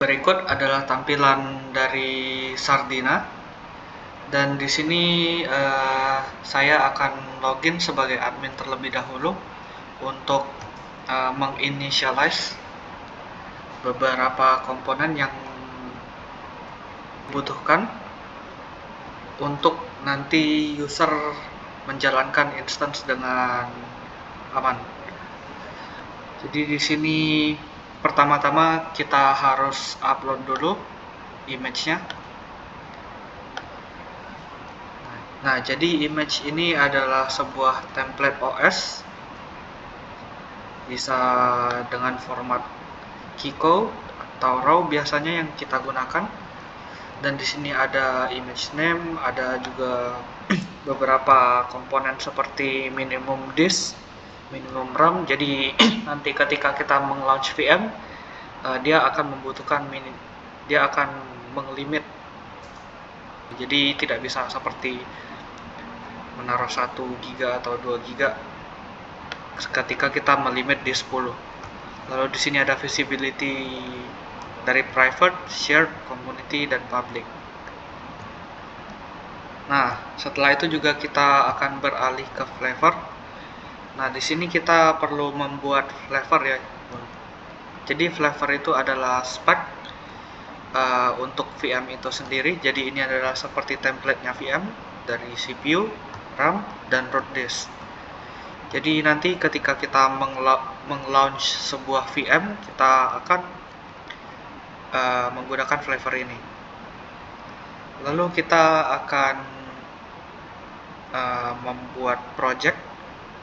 Berikut adalah tampilan dari Sardina, dan di sini saya akan login sebagai admin terlebih dahulu untuk menginitialize beberapa komponen yang dibutuhkan untuk nanti user menjalankan instance dengan aman. Jadi di sini pertama-tama kita harus upload dulu image-nya. Nah, jadi image ini adalah sebuah template OS, bisa dengan format Kiko atau RAW biasanya yang kita gunakan. Dan di sini ada image name, ada juga beberapa komponen seperti minimum disk, minimum RAM. Jadi nanti ketika kita meng-launch VM, dia akan membutuhkan dia akan menglimit. Jadi tidak bisa seperti menaruh 1 GB atau 2 GB ketika kita melimit di 10. Lalu di sini ada visibility dari private, shared, community, dan public. Nah, setelah itu juga kita akan beralih ke flavor. Nah, di sini kita perlu membuat flavor ya. Jadi flavor itu adalah spek untuk VM itu sendiri. Jadi ini adalah seperti template-nya VM dari CPU, RAM, dan root disk. Jadi nanti ketika kita meng-launch sebuah VM, kita akan menggunakan flavor ini. Lalu kita akan membuat project,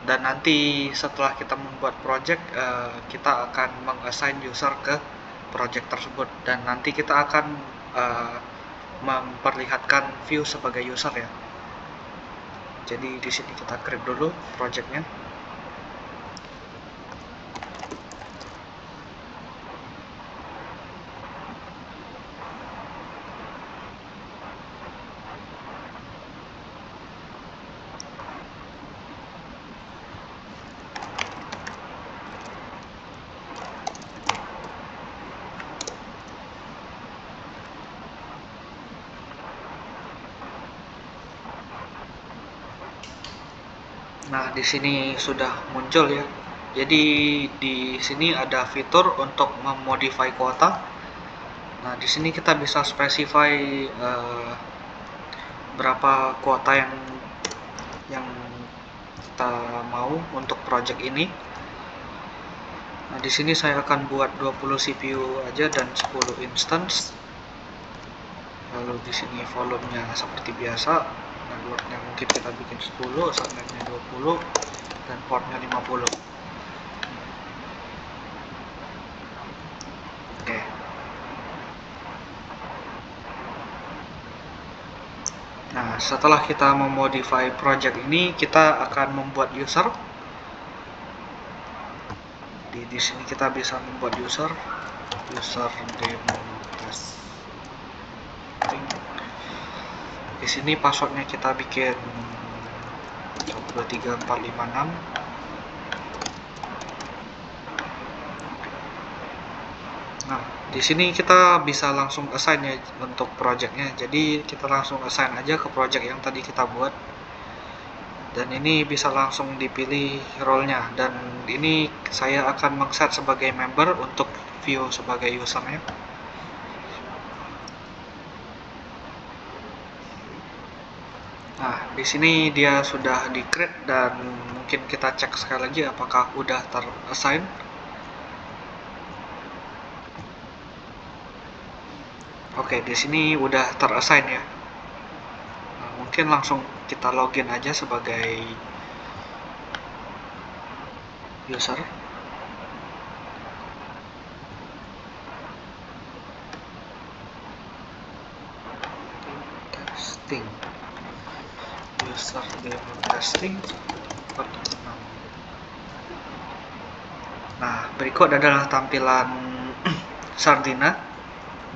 dan nanti setelah kita membuat project, kita akan meng-assign user ke project tersebut, dan nanti kita akan memperlihatkan view sebagai user ya. Jadi di sini kita create dulu projectnya. Nah, di sini sudah muncul ya. Jadi di sini ada fitur untuk memodify kuota. Nah, di sini kita bisa specify berapa kuota yang kita mau untuk project ini. Nah, di sini saya akan buat 20 CPU aja dan 10 instance. Lalu di sini volumenya seperti biasa. Networknya mungkin kita bikin 10, subnetnya 20, dan portnya 50. Oke. Nah, setelah kita memodify project ini, kita akan membuat user. Di sini kita bisa membuat user demo test. Di sini passwordnya kita bikin 123456. Nah, di sini kita bisa langsung assign ya untuk projectnya. Jadi kita langsung assign aja ke project yang tadi kita buat. Dan ini bisa langsung dipilih role-nya. Dan ini saya akan meng-set sebagai member untuk view sebagai usernya. Nah, di sini dia sudah di-create, dan mungkin kita cek sekali lagi apakah udah ter-assign. Oke, di sini udah ter-assign ya. Nah, mungkin langsung kita login aja sebagai user. Testing. User demo testing 46. Nah, berikut adalah tampilan Sardina,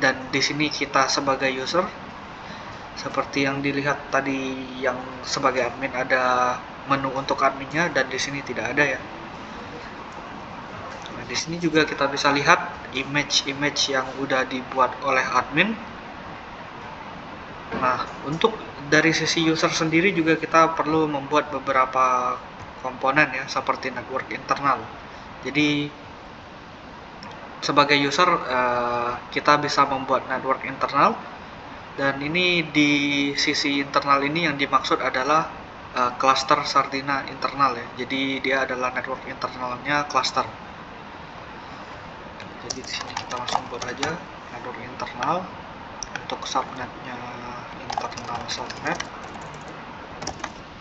dan di sini kita sebagai user. Seperti yang dilihat tadi, yang sebagai admin ada menu untuk adminnya, dan di sini tidak ada ya. Nah, di sini juga kita bisa lihat image yang udah dibuat oleh admin. Nah, untuk dari sisi user sendiri juga kita perlu membuat beberapa komponen ya, seperti network internal. Jadi sebagai user kita bisa membuat network internal, dan ini di sisi internal ini yang dimaksud adalah cluster Sardina internal ya. Jadi dia adalah network internalnya cluster. Jadi di sini kita langsung buat aja network internal. Untuk subnetnya internal subnet.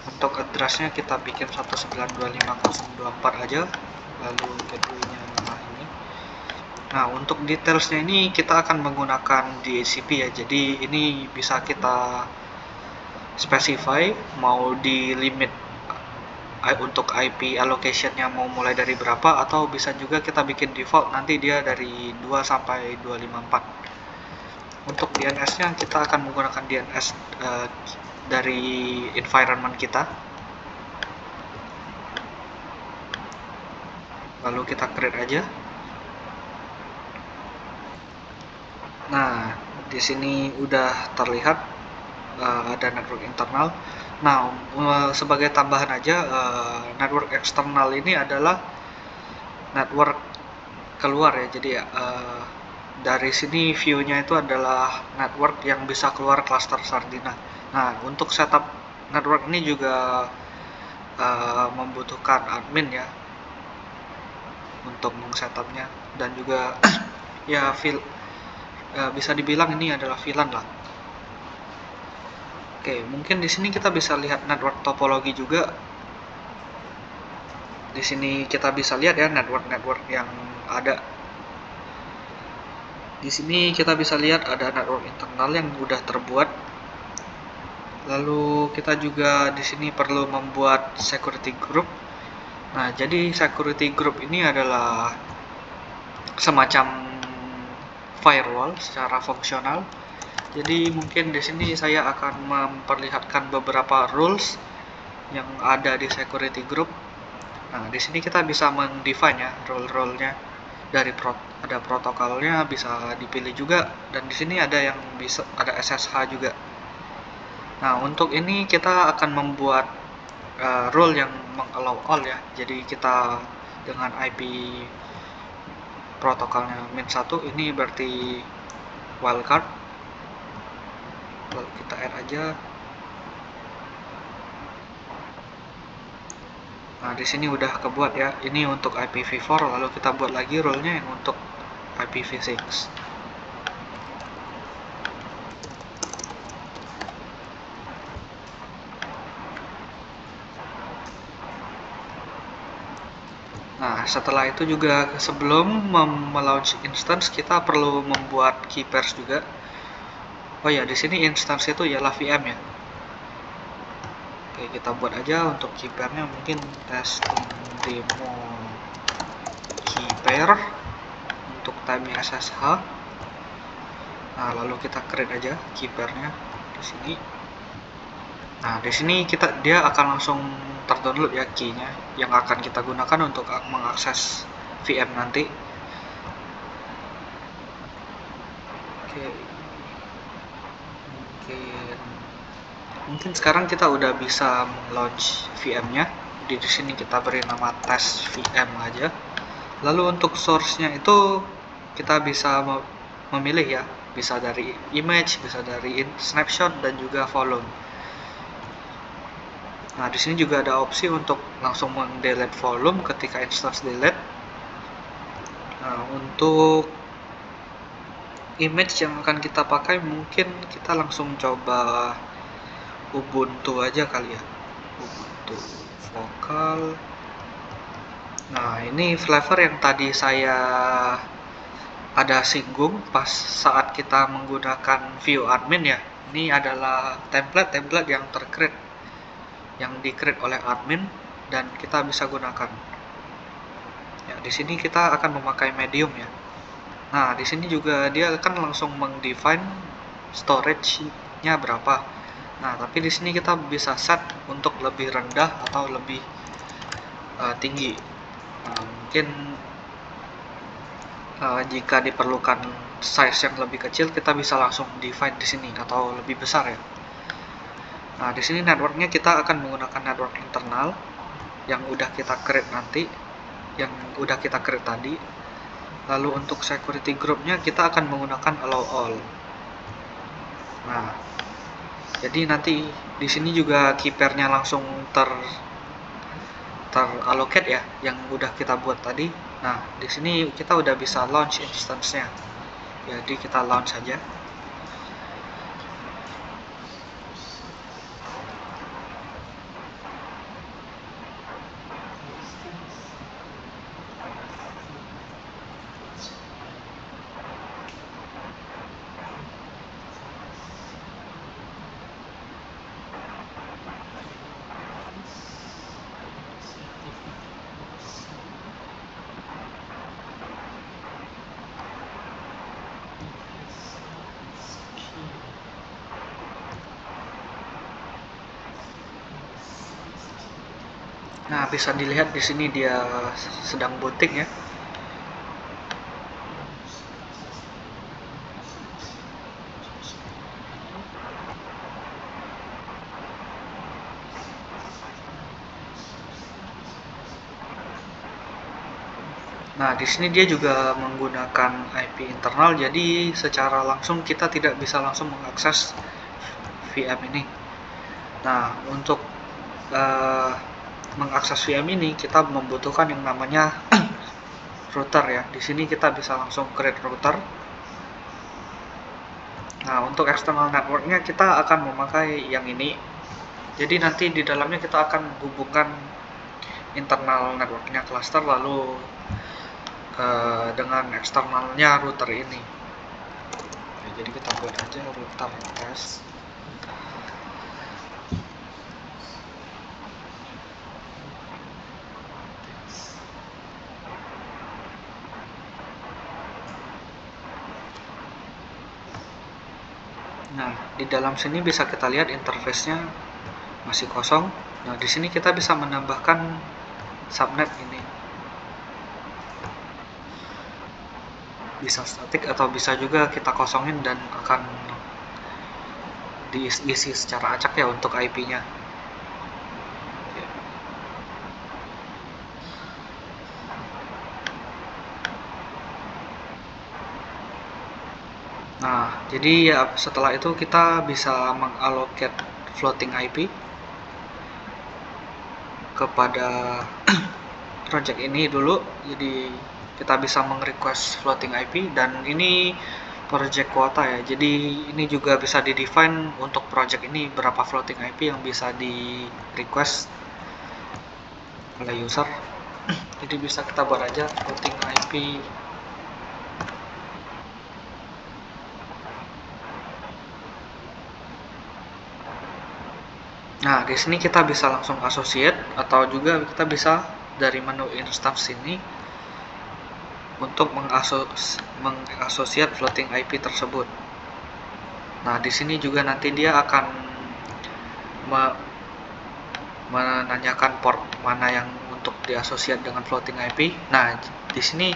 Untuk addressnya kita bikin 192.5024 aja. Lalu gateway-nya ini. Nah, untuk detailsnya ini kita akan menggunakan DHCP ya. Jadi ini bisa kita specify mau di limit untuk IP allocation-nya mau mulai dari berapa, atau bisa juga kita bikin default nanti dia dari 2 sampai 254. Untuk DNS-nya kita akan menggunakan DNS dari environment kita. Lalu kita create aja. Nah, di sini udah terlihat ada network internal. Nah, sebagai tambahan aja, network eksternal ini adalah network keluar ya. Jadi dari sini view-nya itu adalah network yang bisa keluar cluster Sardina. Nah, untuk setup network ini juga membutuhkan admin ya untuk mengsetupnya, dan juga ya bisa dibilang ini adalah VLAN lah. Oke, mungkin di sini kita bisa lihat network topologi juga. Di sini kita bisa lihat ya network yang ada. Di sini kita bisa lihat ada network internal yang udah terbuat. Lalu kita juga di sini perlu membuat security group. Nah, jadi security group ini adalah semacam firewall secara fungsional. Jadi mungkin di sini saya akan memperlihatkan beberapa rules yang ada di security group. Nah, di sini kita bisa mendefine ya rule-rule-nya. Dari ada protokolnya bisa dipilih juga, dan di sini ada yang bisa ada SSH juga. Nah, untuk ini kita akan membuat rule yang mengallow all ya. Jadi kita dengan IP protokolnya min1 ini berarti wildcard. Lalu kita add aja. Nah, di sini udah kebuat ya. Ini untuk IPv4, lalu kita buat lagi rule-nya yang untuk IPv6. Nah, setelah itu juga sebelum melaunch instance kita perlu membuat key pairs juga. Oh ya, di sini instance itu ialah VM ya. Oke, kita buat aja untuk key pair-nya mungkin testing demo key pair untuk time SSH. Nah, lalu kita create aja key pair-nya di sini. Nah, di sini dia akan langsung terdownload ya key-nya yang akan kita gunakan untuk mengakses VM nanti. Oke. Mungkin sekarang kita udah bisa launch VM-nya. Di sini kita beri nama test VM aja. Lalu untuk source-nya itu kita bisa memilih ya, bisa dari image, bisa dari snapshot, dan juga volume. Nah, di sini juga ada opsi untuk langsung mendelete volume ketika instance delete. Nah, untuk image yang akan kita pakai mungkin kita langsung coba Ubuntu aja kali ya. Ubuntu vokal. Nah, ini flavor yang tadi saya ada singgung pas saat kita menggunakan view admin ya. Ini adalah template yang tercreate, yang di-create oleh admin dan kita bisa gunakan. Ya, di sini kita akan memakai medium ya. Nah, di sini juga dia akan langsung mendefine storage-nya berapa. Nah, tapi di sini kita bisa set untuk lebih rendah atau lebih tinggi. Nah, mungkin jika diperlukan size yang lebih kecil, kita bisa langsung define di sini atau lebih besar ya. Nah, di sini networknya kita akan menggunakan network internal yang udah kita create tadi. Lalu untuk security groupnya kita akan menggunakan allow all. Nah, jadi nanti di sini juga key pairnya langsung terallocate ya, yang udah kita buat tadi. Nah, di sini kita udah bisa launch instance-nya. Jadi kita launch saja. Nah, bisa dilihat di sini dia sedang booting ya. Nah, di sini dia juga menggunakan IP internal, jadi secara langsung kita tidak bisa langsung mengakses VM ini. Nah, untuk mengakses VM ini kita membutuhkan yang namanya router ya. Di sini kita bisa langsung create router. Nah, untuk external networknya kita akan memakai yang ini. Jadi nanti di dalamnya kita akan hubungkan internal networknya cluster lalu dengan eksternalnya router ini. Oke, jadi kita buat aja router test. Nah, di dalam sini bisa kita lihat interface-nya masih kosong. Nah, di sini kita bisa menambahkan subnet ini. Bisa statik atau bisa juga kita kosongin dan akan diisi secara acak ya untuk IP-nya. Nah, jadi ya setelah itu kita bisa mengallocate floating IP kepada project ini dulu. Jadi kita bisa meng-request floating IP dan ini project kuota ya. Jadi ini juga bisa di-define untuk project ini berapa floating IP yang bisa di-request oleh user. Jadi bisa kita buat aja floating IP. Nah, di sini kita bisa langsung associate atau juga kita bisa dari menu instance ini untuk mengasosiat floating IP tersebut. Nah, di sini juga nanti dia akan menanyakan port mana yang untuk diasosiat dengan floating IP. Nah, di sini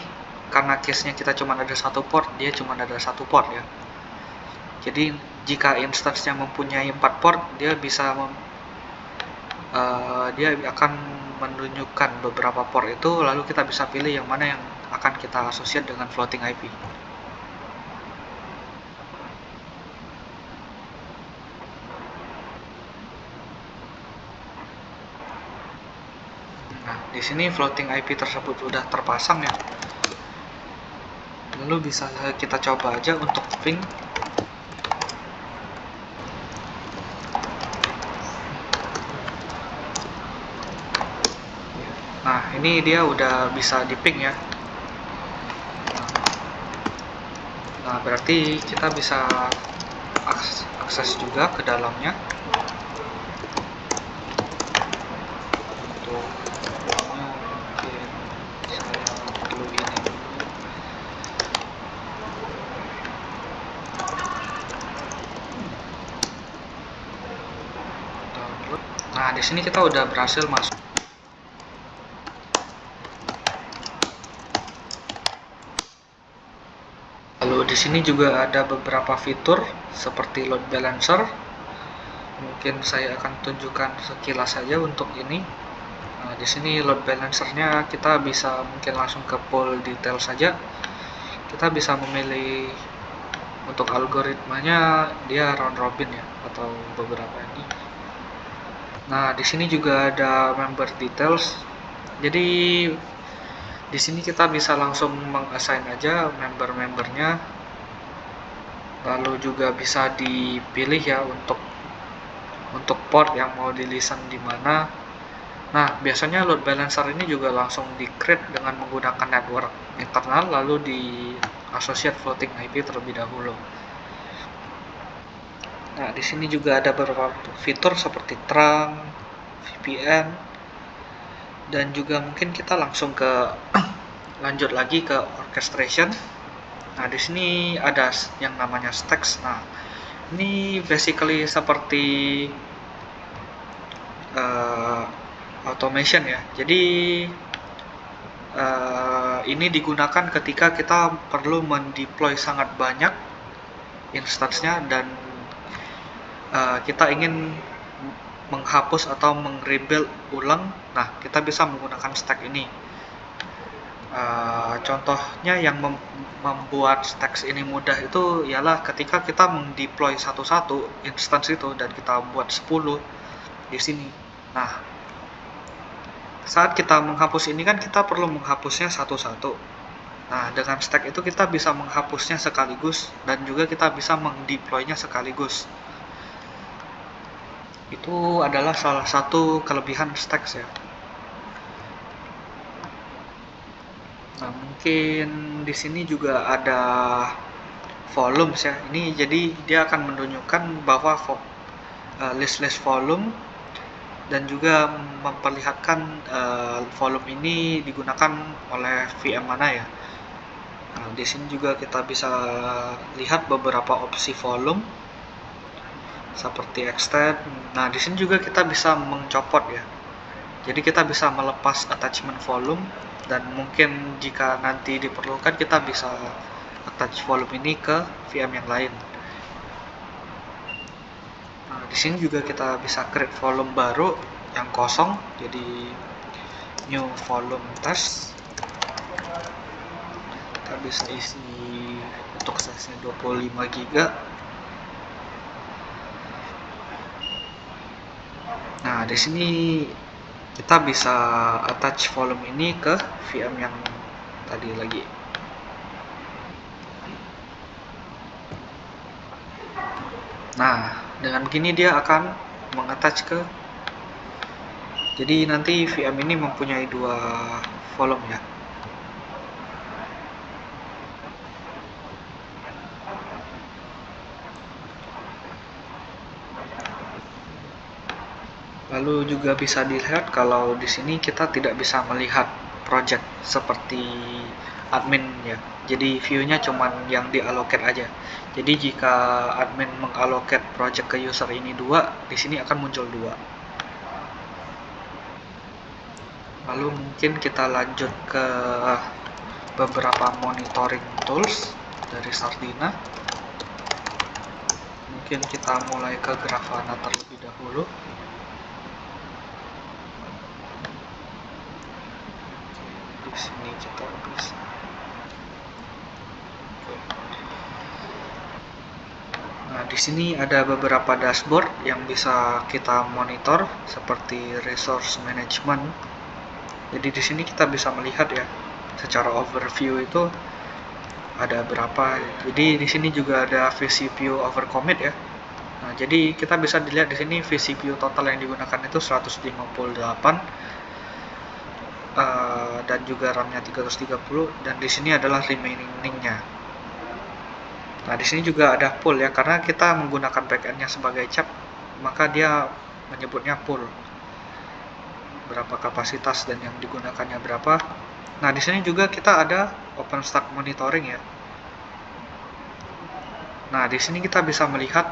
karena case-nya kita cuma ada satu port, dia cuma ada satu port ya. Jadi jika instance-nya mempunyai 4 port, dia bisa dia akan menunjukkan beberapa port itu, lalu kita bisa pilih yang mana yang akan kita asosiat dengan floating IP. Nah, di sini floating IP tersebut sudah terpasang ya. Lalu bisa kita coba aja untuk ping. Nah, ini dia udah bisa di ping ya. Nah, berarti kita bisa akses juga ke dalamnya. Untuk mungkin saya perlu ini dulu. Download. Nah, di sini kita udah berhasil masuk. sini juga ada beberapa fitur seperti load balancer. Mungkin saya akan tunjukkan sekilas saja untuk ini. Nah, di sini load balancernya kita bisa mungkin langsung ke pool detail saja. Kita bisa memilih untuk algoritmanya dia round robin ya, atau beberapa ini. Nah, di sini juga ada member details. Jadi di sini kita bisa langsung mengassign aja member-membernya. Lalu juga bisa dipilih ya untuk port yang mau di listen di mana. Nah, biasanya load balancer ini juga langsung di-create dengan menggunakan network internal lalu di associate floating IP terlebih dahulu. Nah, di sini juga ada beberapa fitur seperti trunk, VPN, dan juga mungkin kita langsung ke lanjut lagi ke orchestration. Nah, di sini ada yang namanya stacks. Nah, ini basically seperti automation ya. Jadi ini digunakan ketika kita perlu mendeploy sangat banyak instance-nya dan kita ingin menghapus atau meng-rebuild ulang. Nah, kita bisa menggunakan stack ini. Contohnya yang membuat stacks ini mudah itu ialah ketika kita mendeploy satu-satu instance itu dan kita buat 10 di sini. Nah, saat kita menghapus ini kan kita perlu menghapusnya satu-satu. Nah, dengan stack itu kita bisa menghapusnya sekaligus dan juga kita bisa mendeploynya sekaligus. Itu adalah salah satu kelebihan stacks ya. Nah, mungkin di sini juga ada volumes ya. Ini jadi dia akan menunjukkan bahwa list volume dan juga memperlihatkan volume ini digunakan oleh VM mana ya. Nah, di sini juga kita bisa lihat beberapa opsi volume seperti extend. Nah, di sini juga kita bisa mencopot ya. Jadi kita bisa melepas attachment volume dan mungkin jika nanti diperlukan kita bisa attach volume ini ke VM yang lain. Nah, di sini juga kita bisa create volume baru yang kosong, jadi new volume test. Kita bisa isi untuk size-nya 25 GB. Nah, di sini kita bisa attach volume ini ke VM yang tadi lagi. Nah, dengan begini dia akan mengattach ke. Jadi nanti VM ini mempunyai dua volume ya. Lalu juga bisa dilihat kalau di sini kita tidak bisa melihat project seperti admin ya. Jadi view-nya cuman yang diallocate aja. Jadi jika admin mengallocate project ke user ini 2, di sini akan muncul 2. Lalu mungkin kita lanjut ke beberapa monitoring tools dari Sardina. Mungkin kita mulai ke Grafana terlebih dahulu. Di sini kita bisa. Nah, di sini ada beberapa dashboard yang bisa kita monitor seperti resource management. Jadi di sini kita bisa melihat ya, secara overview itu ada berapa. Jadi di sini juga ada vCPU overcommit ya. Nah, jadi kita bisa dilihat di sini vCPU total yang digunakan itu 158 dan juga RAM-nya 330 dan di sini adalah remaining-nya. Nah, di sini juga ada pool ya, karena kita menggunakan backend-nya sebagai cap, maka dia menyebutnya pool. Berapa kapasitas dan yang digunakannya berapa. Nah, di sini juga kita ada OpenStack monitoring ya. Nah, di sini kita bisa melihat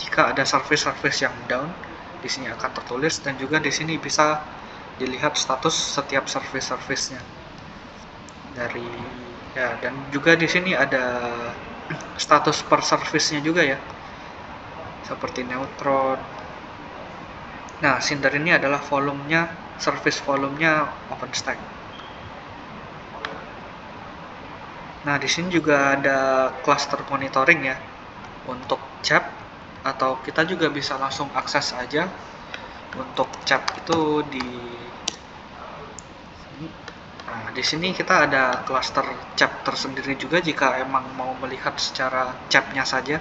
jika ada service-service yang down, di sini akan tertulis dan juga di sini bisa dilihat status setiap service-service-nya. Dari Ya, dan juga di sini ada status per service-nya juga ya, seperti neutron. Nah, Cinder ini adalah volumenya, service volumenya OpenStack. Nah, di sini juga ada cluster monitoring ya untuk CHAP, atau kita juga bisa langsung akses aja untuk CHAP itu di sini. Nah, di sini kita ada cluster CHAP tersendiri juga jika emang mau melihat secara CHAP-nya saja.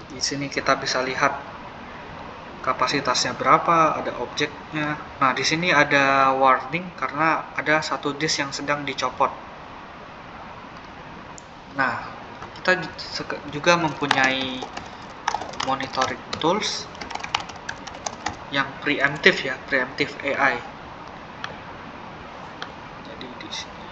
Di sini kita bisa lihat kapasitasnya berapa, ada objeknya. Nah, di sini ada warning karena ada satu disk yang sedang dicopot. Nah, kita juga mempunyai monitoring tools yang preemptive ya, preemptive AI. Jadi di sini.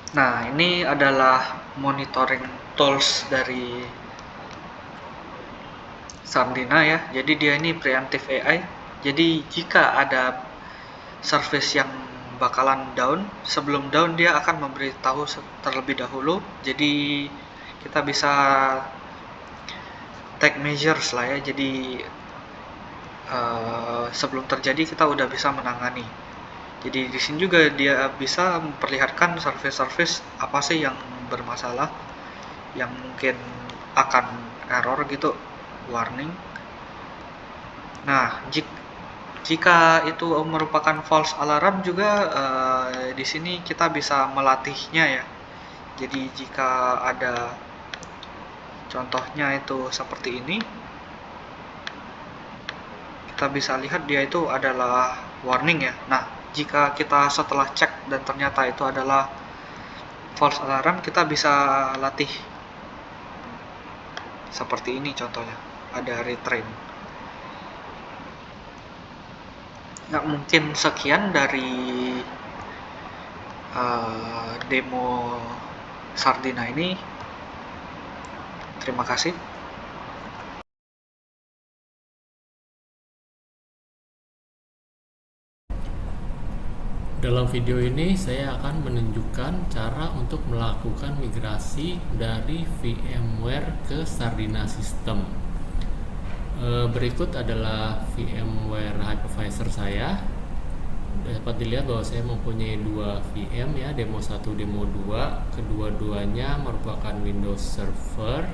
Nah, ini adalah monitoring tools dari Sardina ya. Jadi dia ini preemptive AI. Jadi jika ada service yang bakalan down, sebelum down dia akan memberitahu terlebih dahulu. Jadi kita bisa take measures lah ya. Jadi sebelum terjadi kita udah bisa menangani. Jadi di sini juga dia bisa memperlihatkan service-service apa sih yang bermasalah, yang mungkin akan error gitu, warning. Nah, jika itu merupakan false alarm juga di sini kita bisa melatihnya ya. Jadi jika ada contohnya itu seperti ini, kita bisa lihat dia itu adalah warning ya. Nah, jika kita setelah cek dan ternyata itu adalah false alarm, kita bisa latih seperti ini contohnya, ada retrain. Nah, mungkin sekian dari demo Sardina ini. Terima kasih. Dalam video ini saya akan menunjukkan cara untuk melakukan migrasi dari VMware ke Sardina System. Berikut adalah VMware hypervisor saya. Dapat dilihat bahwa saya mempunyai dua VM ya, demo 1, demo 2. Kedua-duanya merupakan Windows Server.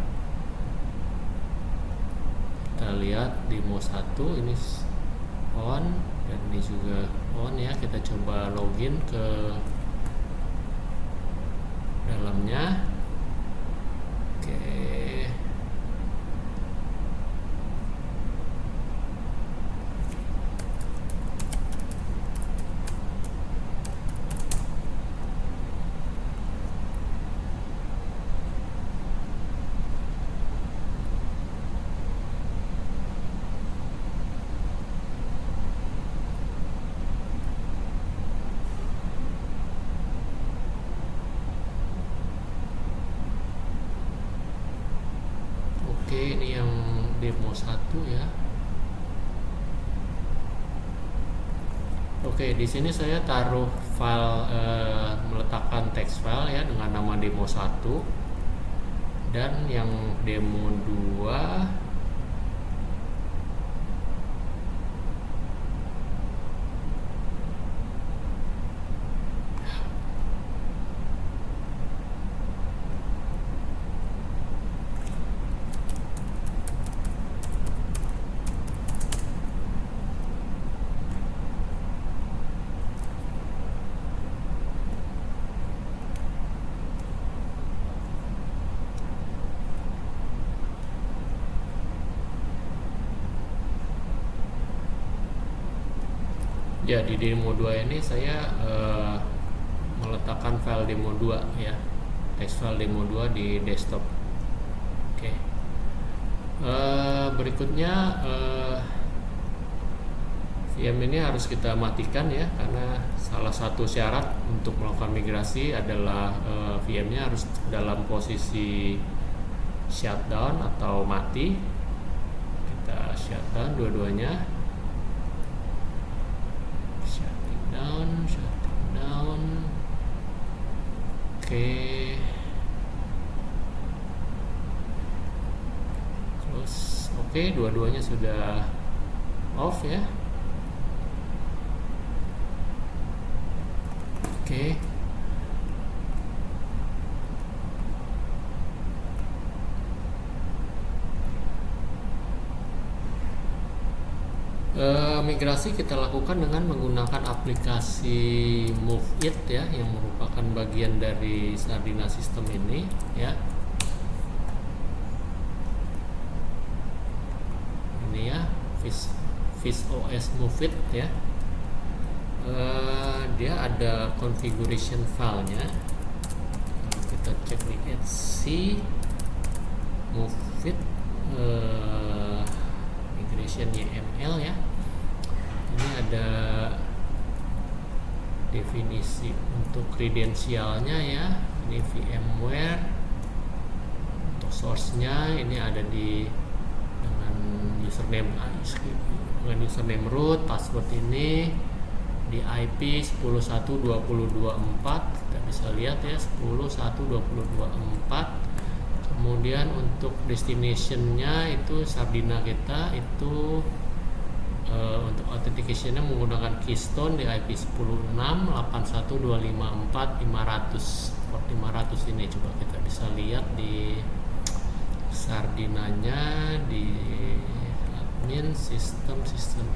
Kita lihat demo 1 ini on dan ini juga on ya. Kita coba login ke dalamnya. Oke. Oke, ini yang demo 1 ya. Oke, di sini saya taruh file, meletakkan text file ya dengan nama demo 1, dan yang demo 2 ya. Di demo 2 ini saya meletakkan file demo 2 ya, text file demo 2 di desktop. Oke. Berikutnya VM ini harus kita matikan ya, karena salah satu syarat untuk melakukan migrasi adalah VM-nya harus dalam posisi shutdown atau mati. Kita shutdown dua-duanya, shutting down. Close. Dua-duanya sudah off ya. Migrasi kita lakukan dengan menggunakan aplikasi MoveIt ya, yang merupakan bagian dari Sardina System ini ya. Ini ya, VisOS MoveIt ya. Dia ada configuration filenya. Kita cek di etc MoveIt migration YML ya. Ini ada definisi untuk kredensialnya ya. Ini VMware. Untuk source-nya ini ada di dengan username root, password ini di IP 101.2024. Kita bisa lihat ya, 101.2024. Kemudian untuk destination-nya itu Sardina kita itu untuk authentication-nya menggunakan Keystone di IP 10.6.81.254.500 port 500 ini. Coba kita bisa lihat di Sardinanya di admin system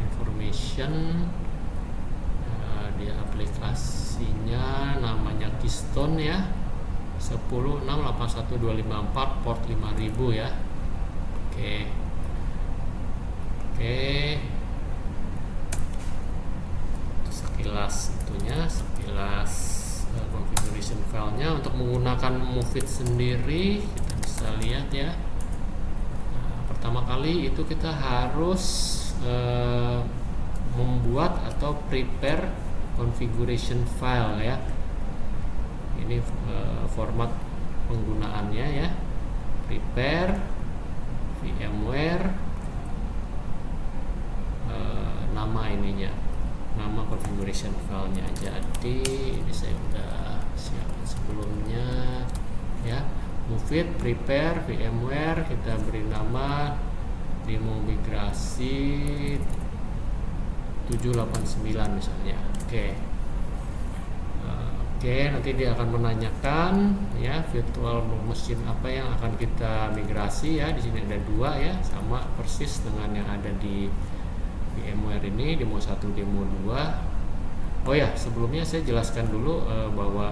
information. Di aplikasinya namanya Keystone ya, 10.6.81.254 port 5000 ya. Oke. Sekilas configuration filenya. Untuk menggunakan MoveIt sendiri kita bisa lihat ya. Pertama kali itu kita harus membuat atau prepare configuration file ya. Ini format penggunaannya ya. Prepare VMware, nama ininya, nama configuration filenya. Jadi ini saya udah siapin sebelumnya ya. MoveIt prepare VMware, kita beri nama demo migrasi 789 misalnya. Nanti dia akan menanyakan ya virtual machine apa yang akan kita migrasi ya. Di sini ada dua ya, sama persis dengan yang ada di VMware ini, demo 1, demo 2. Oh ya, sebelumnya saya jelaskan dulu bahwa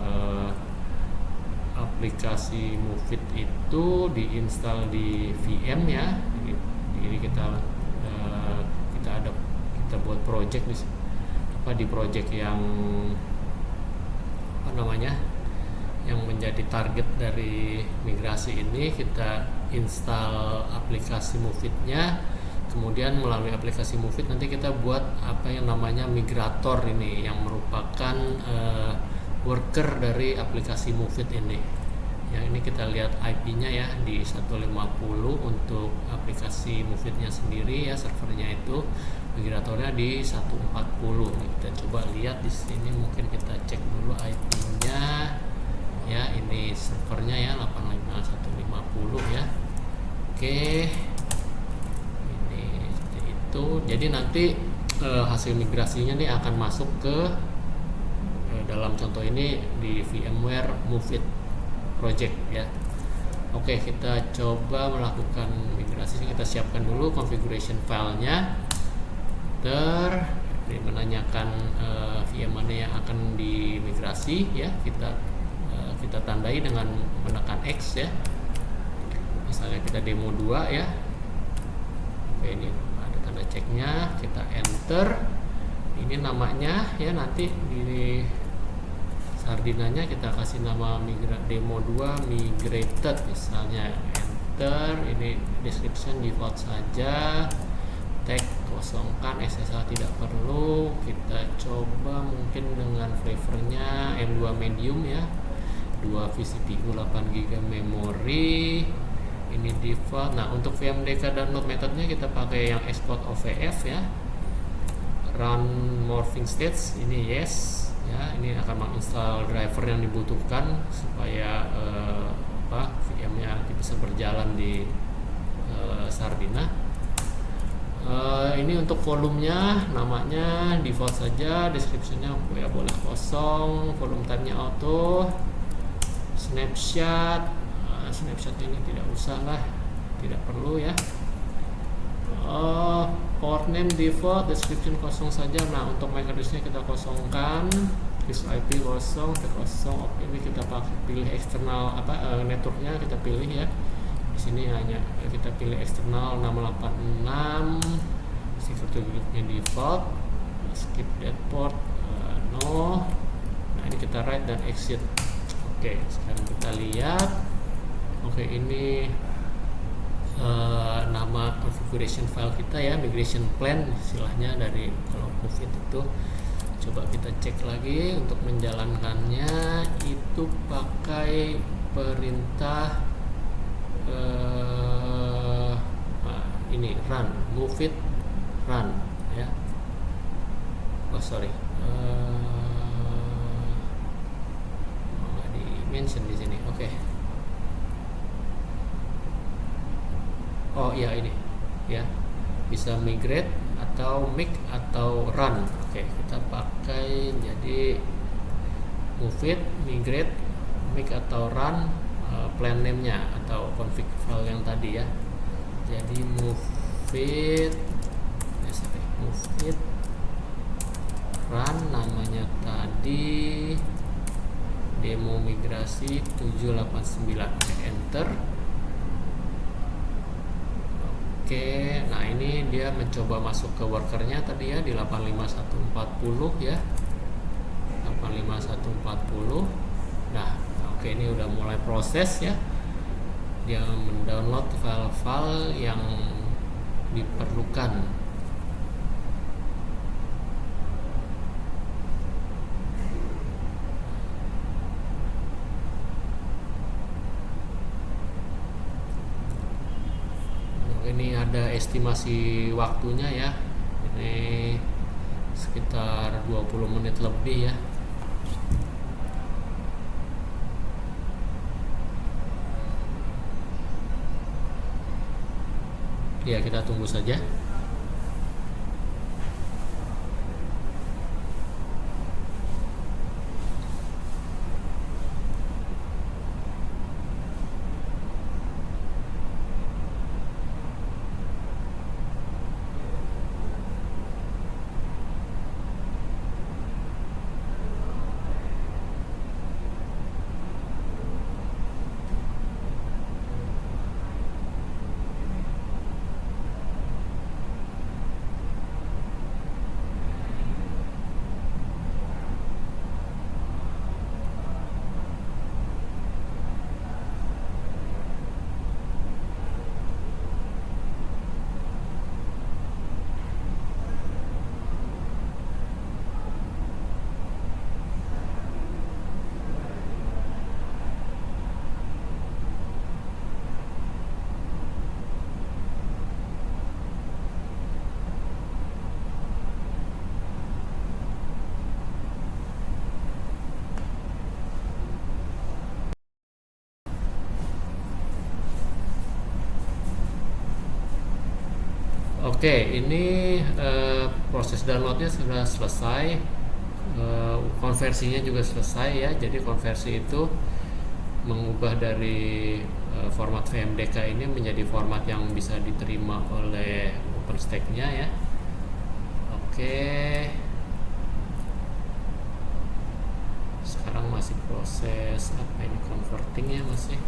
aplikasi MoveIt itu diinstal di VM ya. Jadi kita buat project di project yang yang menjadi target dari migrasi ini. Kita install aplikasi MoveIt-nya, kemudian melalui aplikasi MoveIt nanti kita buat apa yang namanya migrator ini, yang merupakan worker dari aplikasi MoveIt ini ya. Ini kita lihat IP-nya ya, di 150 untuk aplikasi MoveIt-nya sendiri ya, servernya itu. Migratornya di 140. Kita coba lihat di sini, mungkin kita cek dulu IP-nya ya. Ini servernya ya, 85150 ya. Ini seperti itu. Jadi nanti hasil migrasinya nih akan masuk ke dalam contoh ini di VMware MoveIt project ya. Kita coba melakukan migrasi. Kita siapkan dulu configuration filenya. Menanyakan VM mana yang akan dimigrasi ya. Kita tandai dengan menekan X ya. Misalnya kita demo 2 ya. Ini ada tanda ceknya, kita enter. Ini namanya ya, nanti di Sardinanya kita kasih nama demo 2 migrated misalnya, enter. Ini description default saja. tag kosongkan, SSH tidak perlu. Kita coba mungkin dengan flavornya M2 medium ya, 2 vCPU 8 GB memori, ini default. Nah, untuk VMDK download metodenya kita pakai yang export OVF ya, run morphing stage, ini yes ya, ini akan menginstal driver yang dibutuhkan supaya VM-nya bisa berjalan di Sardina. Ini untuk volumenya, namanya default saja, description-nya ya boleh kosong, volume type-nya auto, snapshot, snapshot ini tidak usah lah, tidak perlu ya. Port name default, description kosong saja. Nah, untuk MAC address-nya kita kosongkan, disk IP kosong, kosong. Ini kita pakai pilih eksternal networknya kita pilih ya. Di sini hanya kita pilih eksternal 686, security groupnya default, skip that port, no. Nah, ini kita write dan exit. Oke, sekarang kita lihat. Oke, ini nama configuration file kita ya, migration plan istilahnya dari kalau Move It itu. Coba kita cek lagi untuk menjalankannya, itu pakai perintah ini run, Move It run ya. Oh sorry, nggak di mention di sini. Oke. Oh iya, ini ya, bisa migrate atau mic atau run. Oke, kita pakai jadi Move It, migrate, mic atau run, plan name-nya atau config file yang tadi ya. Jadi Move It run, namanya tadi demo migrasi 789, enter. Oke, nah ini dia mencoba masuk ke workernya tadi ya di 85140 ya, 85140. Nah, oke, ini udah mulai proses ya, dia mendownload file-file yang diperlukan. Ini ada estimasi waktunya ya, ini sekitar 20 menit lebih ya. Ya, kita tunggu saja. Oke, ini proses downloadnya sudah selesai, konversinya juga selesai ya. Jadi konversi itu mengubah dari format VMDK ini menjadi format yang bisa diterima oleh OpenStack-nya ya. Oke, sekarang masih proses apa ini, converting ya masih.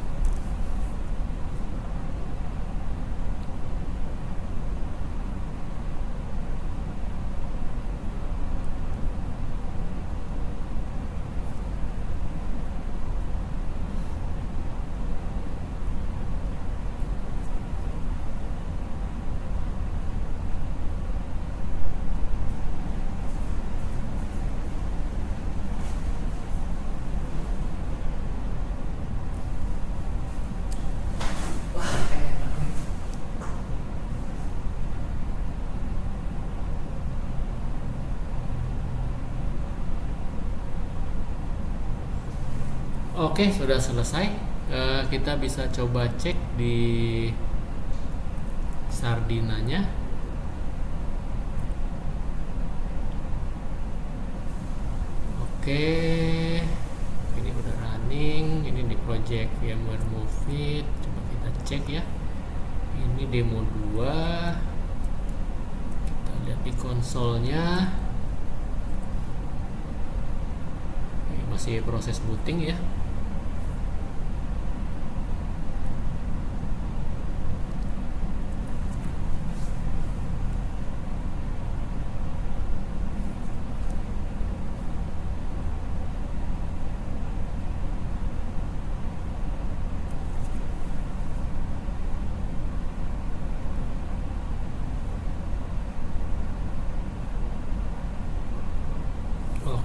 Oke, sudah selesai. Kita bisa coba cek di sardinanya. Oke, ini udah running. Ini di project VMware Move It. Coba kita cek ya. Ini demo 2. Kita lihat di konsolnya. Masih proses booting ya.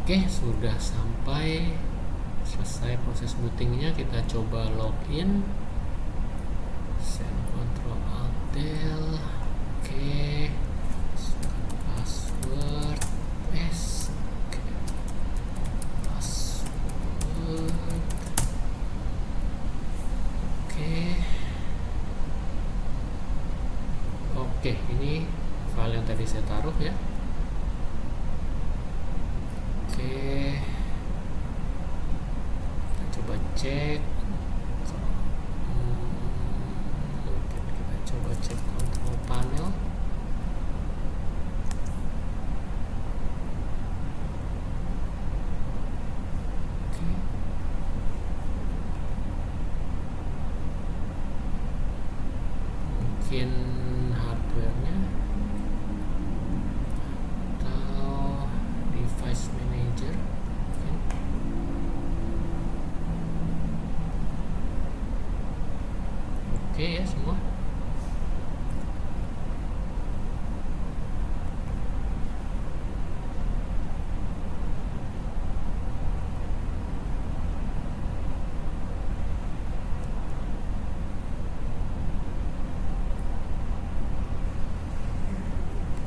Oke, sudah selesai proses bootingnya. Kita coba login, send control alt del. Oke, password oke, password oke, ini file yang tadi saya taruh ya. Oke, kita coba cek. Mungkin kita coba cek control panel. Oke. Mungkin hardware-nya atau device manager. Oke ya semua.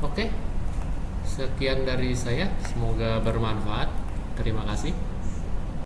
Oke, sekian dari saya. Semoga bermanfaat. Terima kasih.